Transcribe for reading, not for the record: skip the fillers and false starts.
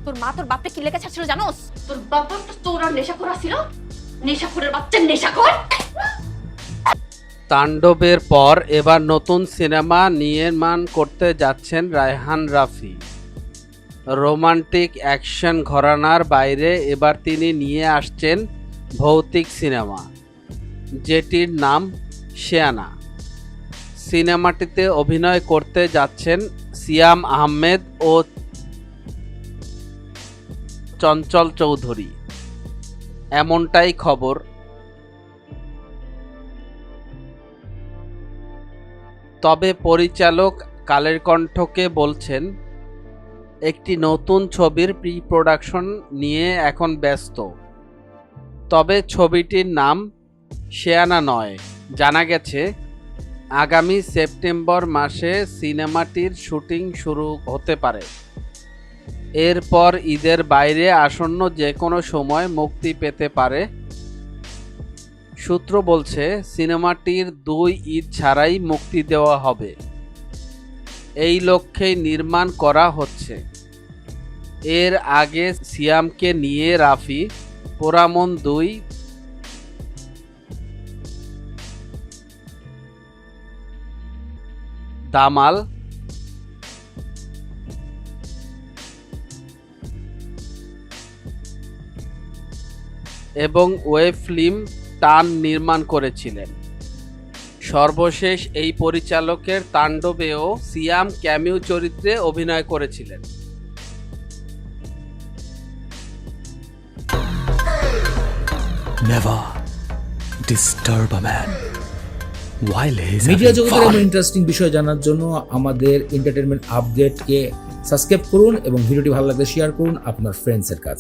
তোর মা তোর বাপরে কি লেখা ছাড়ছিল জানোস? তোর বাবা তো তোর আর নেশাখোর ছিল, নেশাখোরের বাচ্চা নেশাখোর। তাণ্ডবের পর এবার নতুন সিনেমা নির্মাণ করতে যাচ্ছেন রায়হান রাফি। রোমান্টিক অ্যাকশন ঘরানার বাইরে এবার তিনি নিয়ে আসছেন ভৌতিক সিনেমা, যেটির নাম শেয়ানা। সিনেমাটিতে অভিনয় করতে যাচ্ছেন সিয়াম আহমেদ ও চঞ্চল চৌধুরী, এমনটাই খবর। তবে পরিচালক কালের কণ্ঠকে বলছেন, একটি নতুন ছবির প্রি প্রোডাকশন নিয়ে এখন ব্যস্ত। তবে ছবিটির নাম শেয়ানা নয়। জানা গেছে আগামী সেপ্টেম্বর মাসে সিনেমাটির শুটিং শুরু হতে পারে। এরপর ঈদের বাইরে আসন্ন যে কোনো সময় মুক্তি পেতে পারে। সূত্র বলছে সিনেমাটির 2 ঈদ ছাড়াই মুক্তি দেওয়া হবে, এই লক্ষ্যেই নির্মাণ করা হচ্ছে। এর আগে সিয়ামকে নিয়ে রাফি পোড়ামন 2, দামাল এবং ওয়েব ফিল্ম টান নির্মাণ করেছিলেন। সর্বশেষ এই পরিচালকের তাণ্ডবেও সিয়াম ক্যামিও চরিত্রে অভিনয় করেছিলেন। Never disturb a man while he's media having জগতের fun. এমন ইন্টারেস্টিং বিষয় জানার জন্য আমাদের এন্টারটেনমেন্ট আপডেটকে সাবস্ক্রাইব করুন এবং ভিডিওটি ভালো লাগলে শেয়ার করুন আপনার ফ্রেন্ডসের কাছে।